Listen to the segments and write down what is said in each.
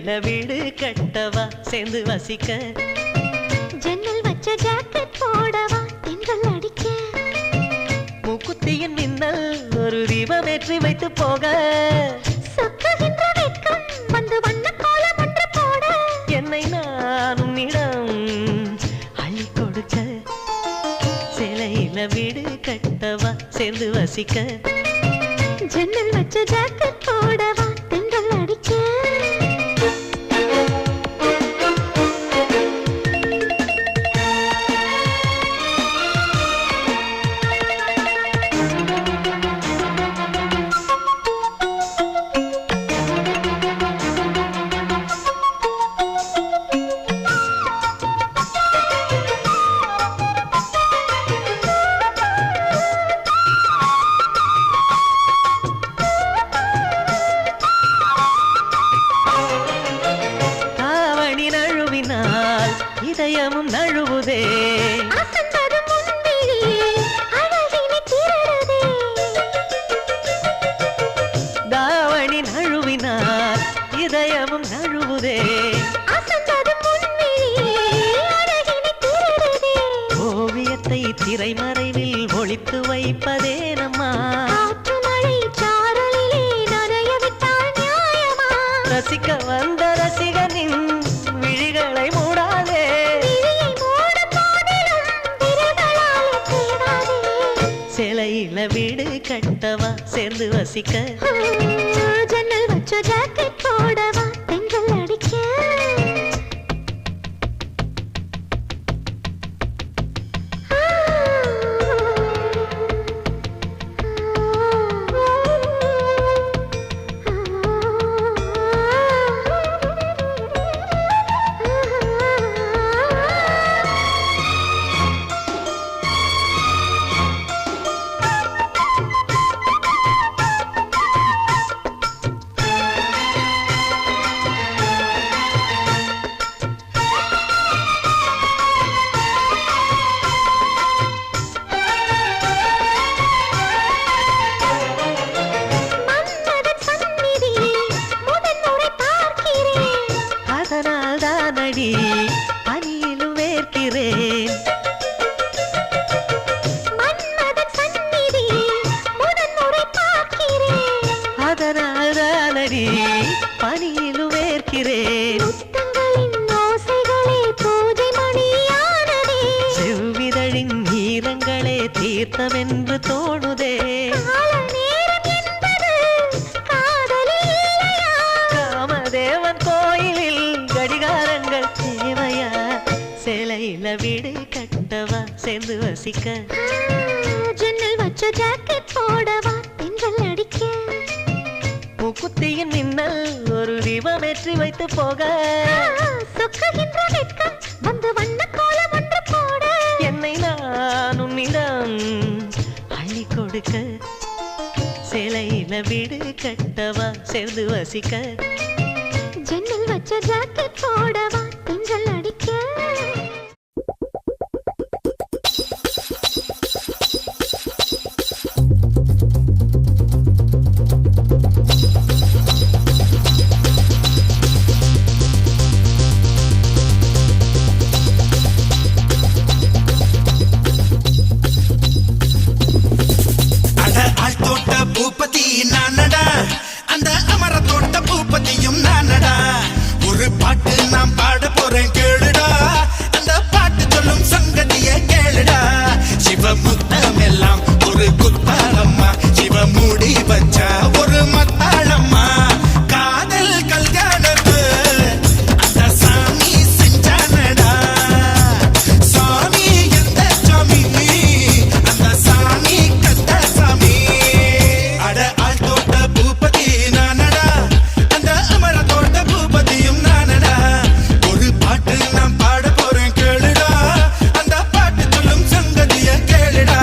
சென்னையில வீடு கட்டவா சேர்ந்து வசிக்க ஜன்னல் வச்ச ஜாக்கெட் போடவா தென்றல் அடிக்க மூக்குத்தியின் மின்னல் ஒரு தீபம் ஏற்றி வைத்து போக சொக்குகின்ற வெட்கம் வந்து வண்ண கோலம் ஒன்று போட என்னை நான் உன்னிடம் அள்ளி கொடுக்க சிலையில வீடு கட்டவா சேர்ந்து வசிக்க ஜன்னல் வச்ச ஜாக்கெட் போடவா தென்றல் அடிக்க இதயமும் நழுவுதே தாவணி நழுவினார் இதயமும் நழுவுதே ஓவியத்தை திரைமறைவில் ஒளித்து வைப்பதே நம்மா ரசிக்க வந்த ரசிகனின் விழிகளை மூடாதே சிலையில வீடு கட்டவா சேர்ந்து வசிக்க ஜன்னல் வச்ச ஜாக்கெட் போடவா தென்றல் அடிக்க பனியிலும் வேர்க்கிறேன் அதனால் தானடி பனியிலும் வேர்க்கிறேன் செவ்விதழின் ஈரங்களே தீர்த்தம் என்று தோணுதே காமதேவன் கோயிலில் கடிகாரங்கள் தேவையா சிலையில வீடு கட்டவா சேர்ந்து வசிக்க ஜன்னல் வச்ச ஜாக்கெட் போடவா தென்றல் அடிக்க மூக்குத்தியின் மின்னல் ஒரு தீபம் ஏற்றி வைத்து போக சொக்குகின்ற வெட்கம் வந்து வண்ண கோலம் ஒன்று போட என்னை நான் உன்னிடம் அள்ளி கொடுக்க சிலையில வீடு கட்டவா சேர்ந்து வசிக்க ஜன்னல் வச்ச ஜாக்கெட் போடவா தென்றல் அடிக்க பூப்பதி நானடா அந்த அமர தோட்ட பூப்பதியும் நானடா ஒரு பாட்டு நாம் பாட போறேன் கேளுடா அந்த பாட்டு சொல்லும் சங்கதியை கேளுடா சிவமுத்தம் எல்லாம் ஒரு குத்தாளம்மா சிவ மூடி வச்சா ஒரு மத்தாளம்மா காதல் கல்யாணத்து அந்த சாமி செஞ்சானடா சாமி எந்த சாமி அந்த சாமி கத்த சாமி அட ஆள் தோட்ட பூபதி நானடா அந்த அமர தோட்ட பூபதியும் நானடா ஒரு பாட்டு நாம் பாட போறேன் கேளுடா அந்த பாட்டு சொல்லும் சங்கதிய கேளுடா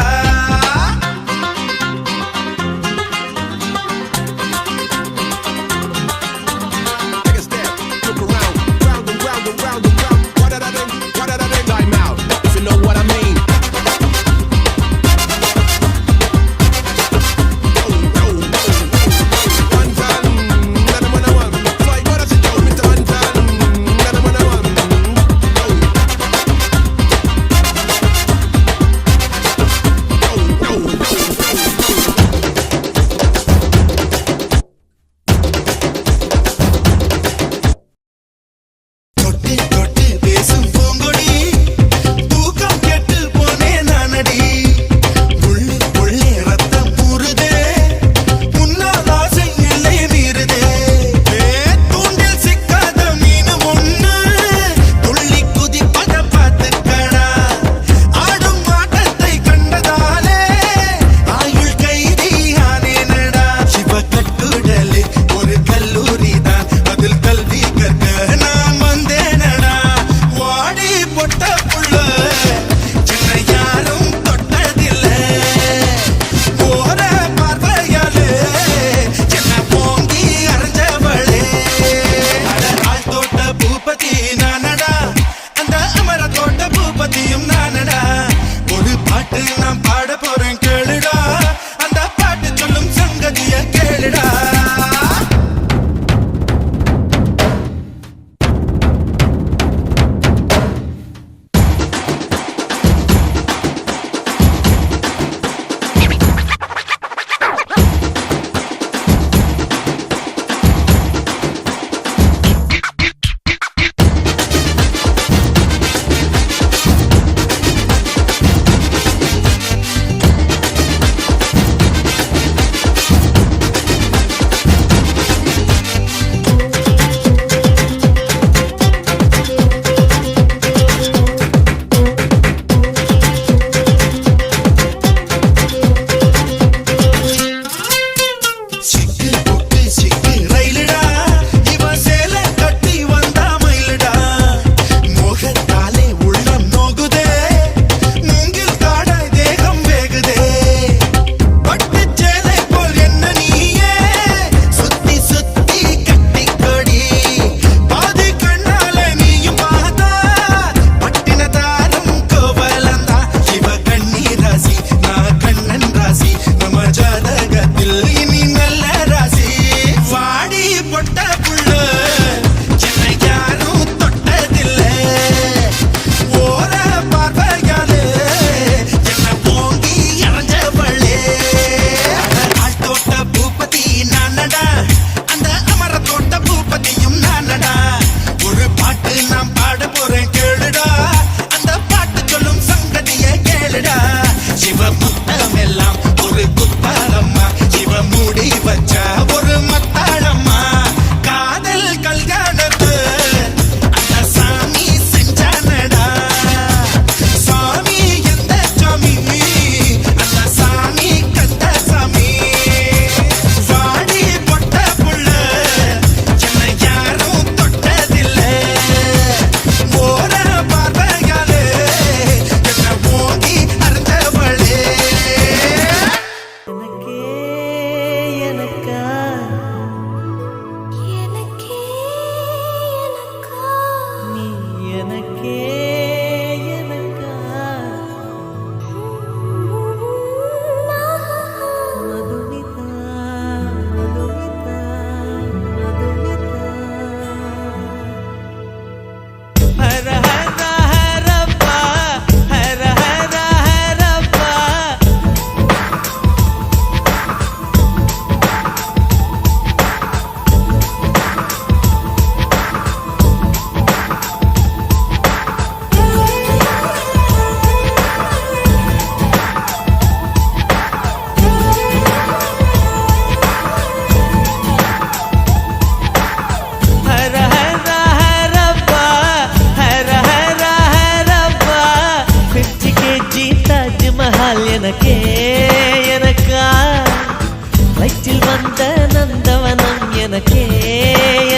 வந்த நந்தவனம் எனக்கே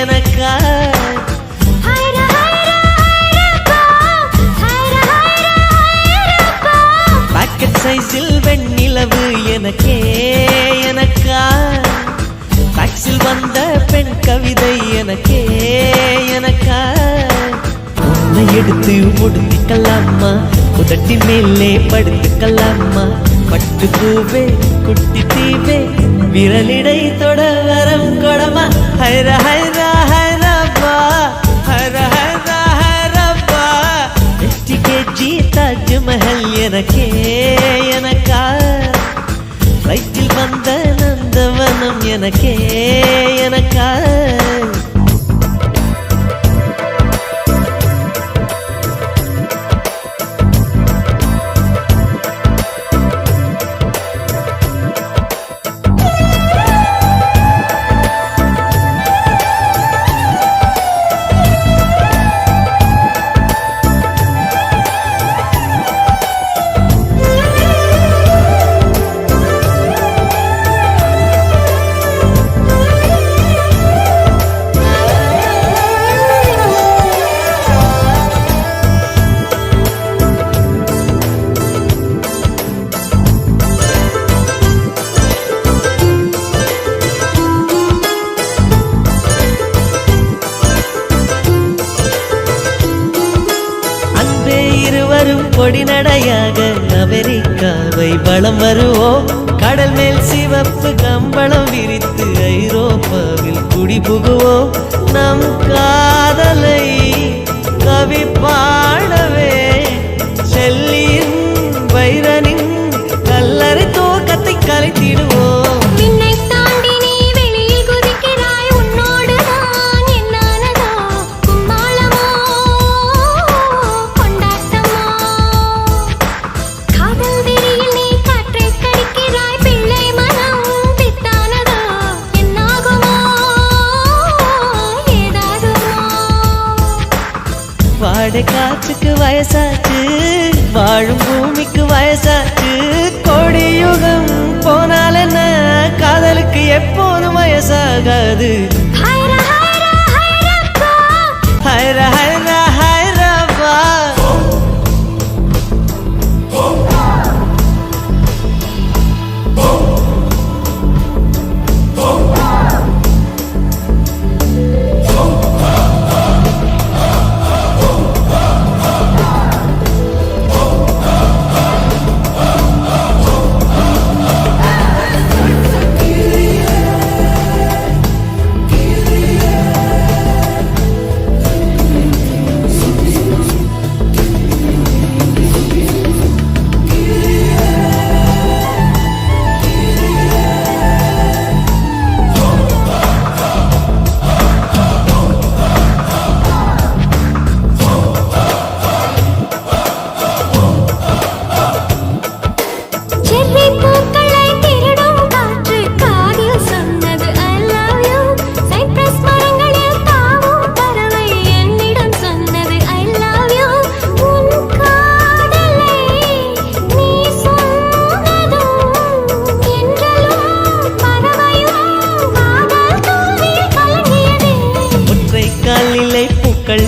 எனக்கா பாக்கெட் சைஸில் வெண்ணிலவு எனக்கே எனக்கா டாக்ஸில் வந்த பெண் கவிதை எனக்கே எனக்கா உன்னை எடுத்து முடிக்கலாமா உதட்டின் மேலே படுத்துக்கலாமா பட்டு பூவே குட்டி தீவே விரலிடை தொட வரம் கொடமா ஹைர ஹைரா ஹைரப்பா ஹைர ஹைரா ஹைரப்பா 50 kg தாஜ்மஹல் எனக்கே எனக்கா ஃப்ளைட்டில் வந்த நந்தவனம் எனக்கே எனக்கா கொடி நடையாக அமெரிக்காவை வலம் வருவோம் கடல் மேல் சிவப்பு கம்பளம் விரித்து ஐரோப்பாவில் குடி புகுவோம் நம் காதலை கவி பாடவே செல்லியின் வைரனின் கல்லறை தோக்கத்தை கலைத்திடுவோம் வாடை காற்றுக்கு வயசாச்சு வாழும் பூமிக்கு வயசாச்சு கோடி யுகம் போனால் என்ன காதலுக்கு எப்போதும் வயசாகாது ஹைர ஹைரா ஹைரப்பா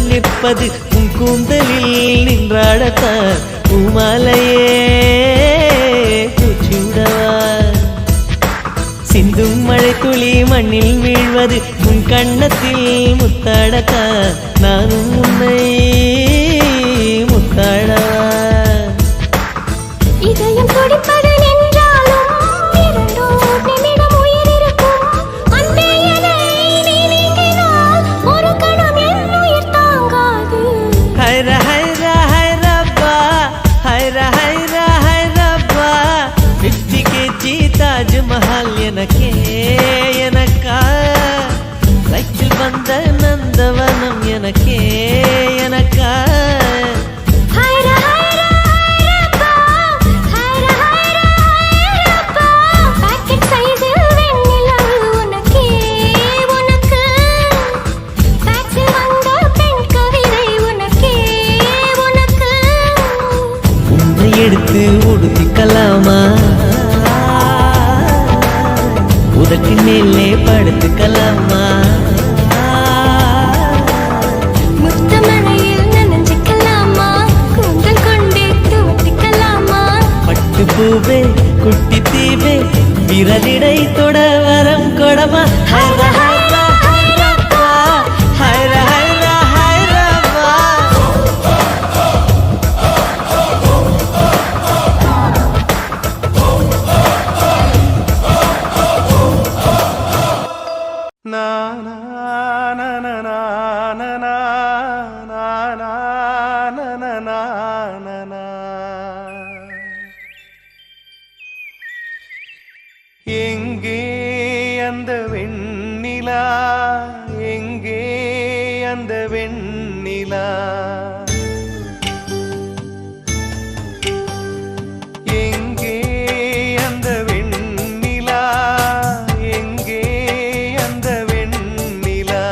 நிற்பது உன் கூந்தலில் நின்றாடத்தான் பூமாலையே பூச்சிவிடவா சிந்தும் மழை துளி மண்ணில் வீழ்வது உன் கண்ணத்தில் முத்தாடத்தான் நானும் உன்னை முத்தாடவா இதயம் துடிப்பது நின்றாலும் இரண்டோர் நிமிடம் உயிர் இருக்கும் அன்பே என்னை நீ நீங்கினால் ஒரு கணம் என் உயிர் தாங்காது ஹைர ஹைரா ஹைரப்பா ஹைர ஹைரா ஹைரப்பா 50 kg தாஜ்மஹல் எனக்கே எனக்கா ஃப்ளைட்டில் வந்த நந்தவனம் எனக்கே எனக்கா எடுத்து உடுத்திக்கலாமா உதட்டின் மேலே படுத்துக்கலாமா முத்தமழையில் நனைஞ்சுக்கலாமா கூந்தல் கொண்டே துவட்டிக்கலாமா பட்டு பூவே குட்டி தீவே விரலிடை தொட வரம் கொடமா ஹைரா ஹைரா ஹைரப்பா ஹைரா ஹைரா ஹைரப்பா எங்கே அந்த வெண்ணிலா எங்கே அந்த வெண்ணிலா எங்கே அந்த வெண்ணிலா எங்கே அந்த வெண்ணிலா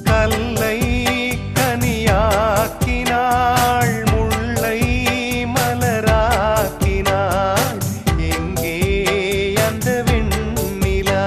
கல்லை கனியாக்கினாள் முல்லை மலராக்கினாள் எங்கே அந்த வெண்ணிலா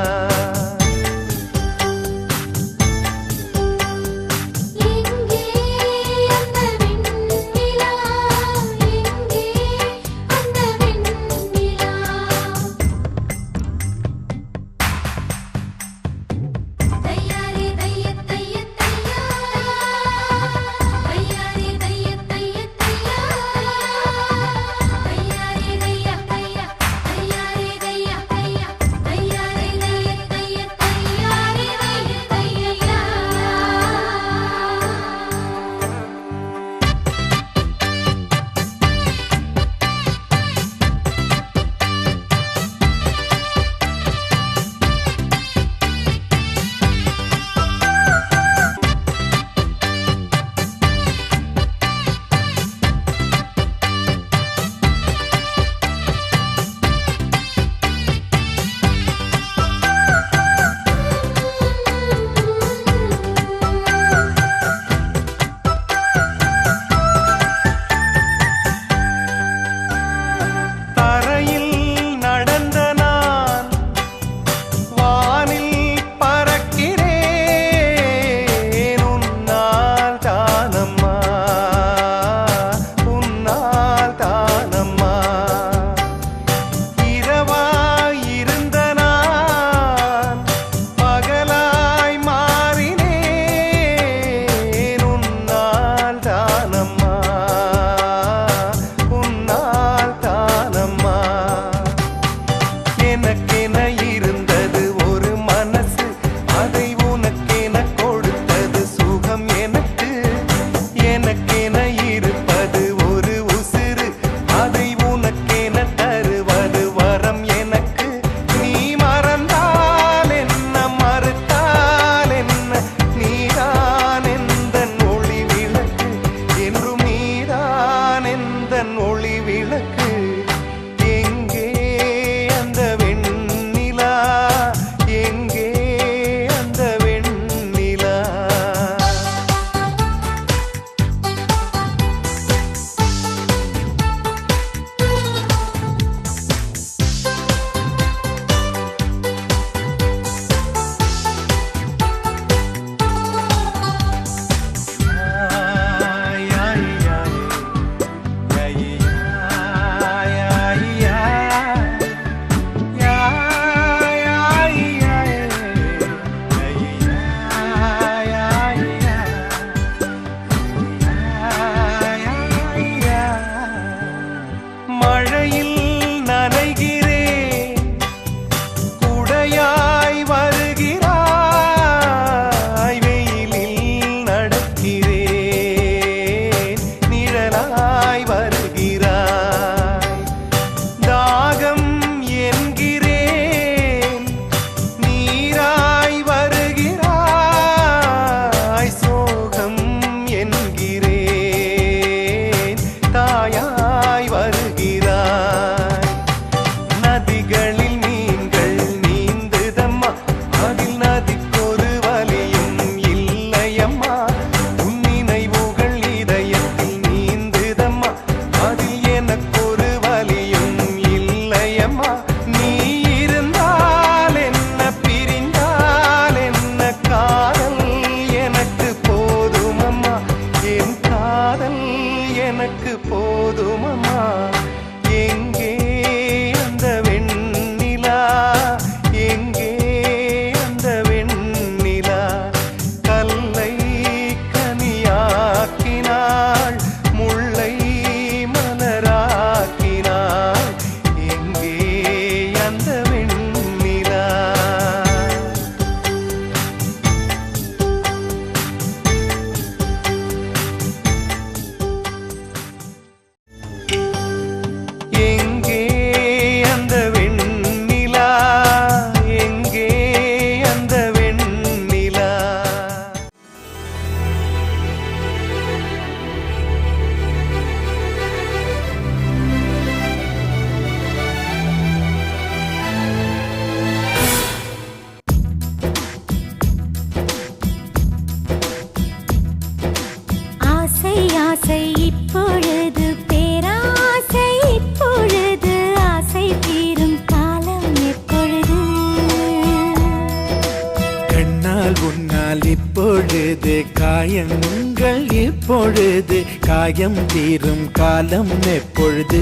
காயங்கள் இப்பொழுது காயம் தீரும் காலம் எப்பொழுது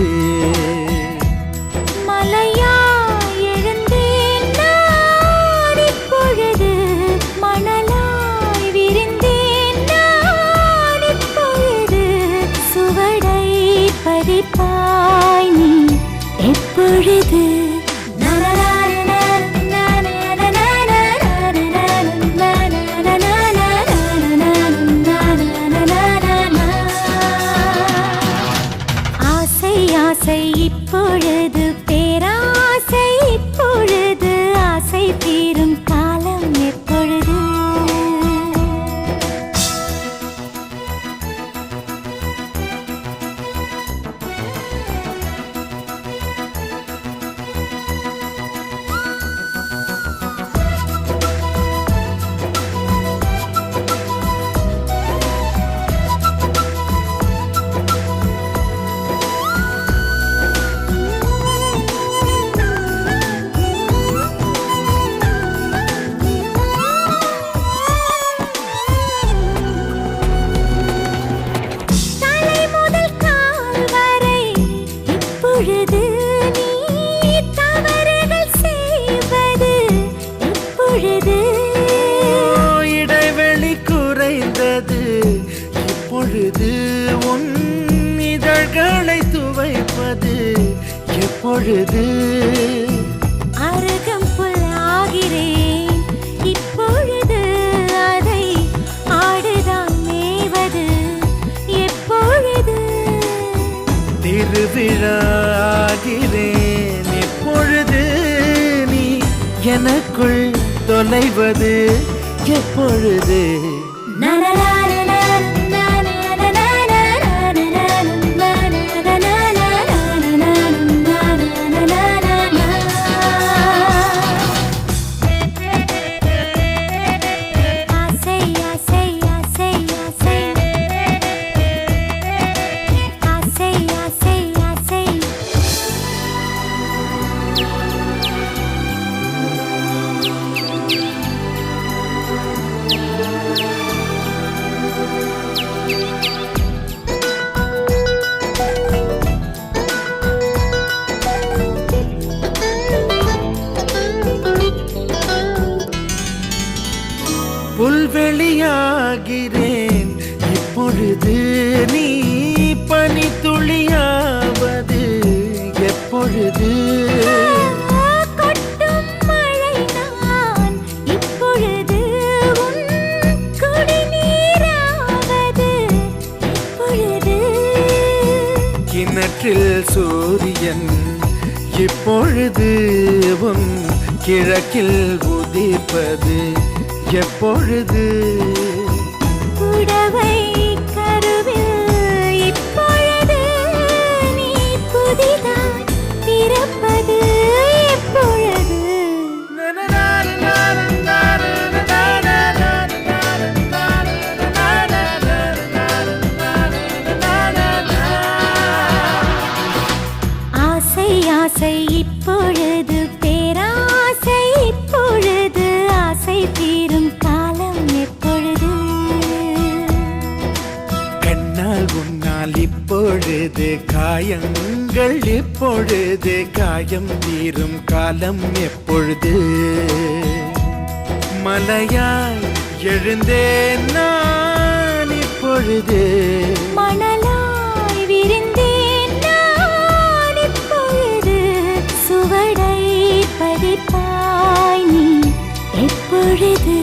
மலையாய் எழுந்தேன் நான் இப்பொழுது மணலாய் விரிந்தேன் நான் இப்பொழுது சுவடை பதிப்பாய் நீ எப்பொழுது ஆசை இப்பொழுது பேராசை இப்பொழுது ஆசை தீரும் காலம் எப்பொழுது இப்பொழுது நீ தவறுகள் செய்வது இப்பொழுது இடைவெளி குறைந்தது இப்பொழுது உன் இதழ்களை துவைப்பது எப்பொழுது அருகம்புல் ஆகிறேன் இப்பொழுது அதை ஆடுதான் மேவது எப்பொழுது திருவிழாகிறேன் இப்பொழுது நீ எனக்குள் தொலைவது எப்பொழுது ஆசை ஆசை ஆசை ஆசை ஆசை ஆசை ஆசை புல்வெளியாகிறேன் இப்பொழுது நீ பனித்துளியாவது எப்பொழுது கொட்டும் மழை நான் இப்பொழுது உன் குடிநீராவது எப்பொழுது கிணற்றில் சூரியன் இப்பொழுது உன் கிழக்கில் உதிப்பது எப்பொழுது புடவை கருவில் இப்பொழுது நீ புதிதாய் பிறப்பது எப்பொழுது ஆசை ஆசை இப்பொழுது பேராசை இப்பொழுது ஆசை தீரும் காலம் எப்பொழுது கண்ணால் உன்னால் இப்பொழுது காயங்கள் இப்பொழுது காயம் தீரும் காலம் எப்பொழுது மலையாய் எழுந்தேன் நான் இப்பொழுது மணலாய் விரிந்தேன் நான் இப்பொழுது சுவடை பதிப்பாய் நீ எப்பொழுது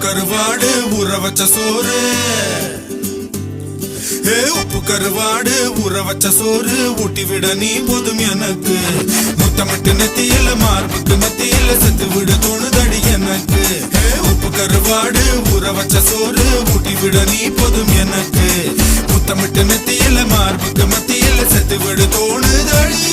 கருவாடு ஊற வச்ச சோறு உப்பு கருவாடு ஊற வச்ச சோறு ஊட்டி விட நீ போதும் எனக்கு முத்தமிட்டு நெத்தியில மார்புக்கு மத்தியில செத்து விட தோணுதடி எனக்கு உப்பு கருவாடு ஊற வச்ச சோறு ஊட்டி விட நீ போதும் எனக்கு முத்தமிட்டு நெத்தியில மார்புக்கு மத்தியில செத்து விட தோணுதடி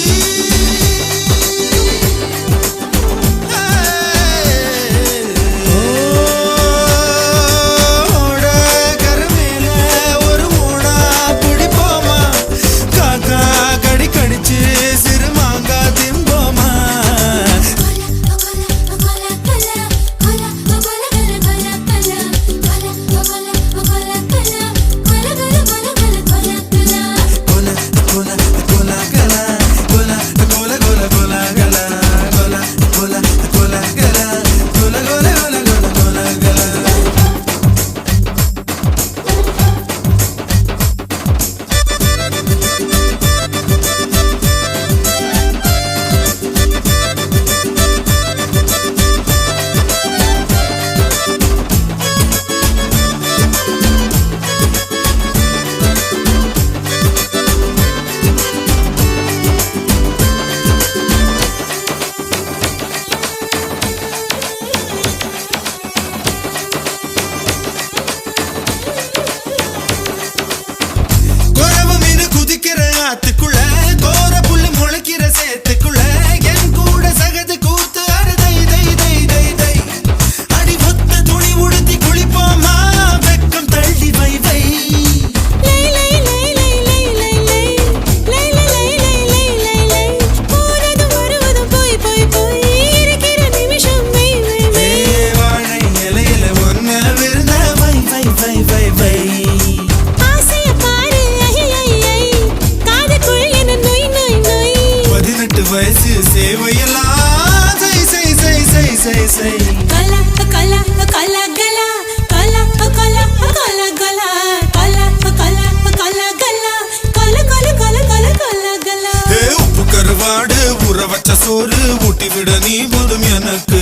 சோறு ஊட்டி விட நீ போதும் எனக்கு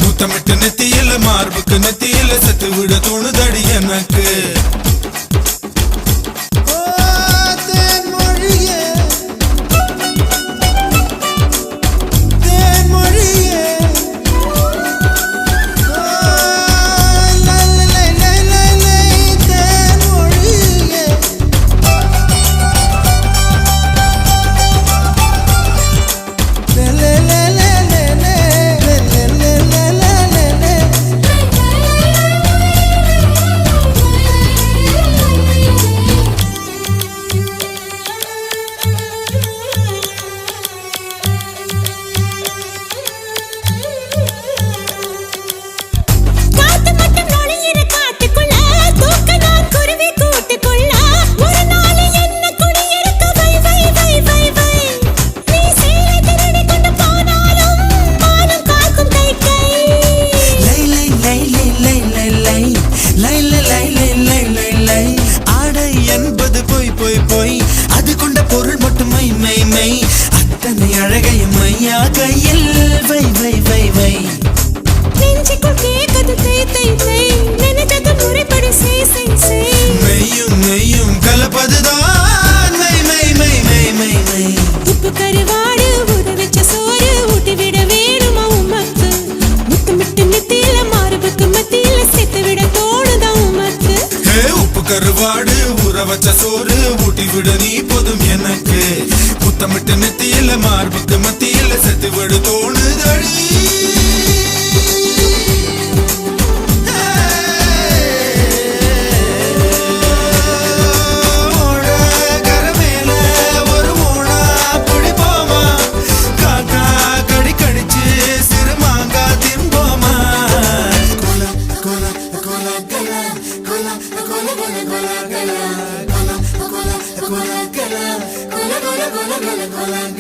முத்தமிட்டு நெத்தியில மார்புக்கு நெத்தியில செத்து விட தோணுதடி எனக்கு கருவாடு ஊற வச்ச சோறு ஊட்டி விட நீ போதும் எனக்கு முத்தமிட்டு நெத்தியில மார்புக்கு மத்தியில செத்து விட தோணுதடி Cola,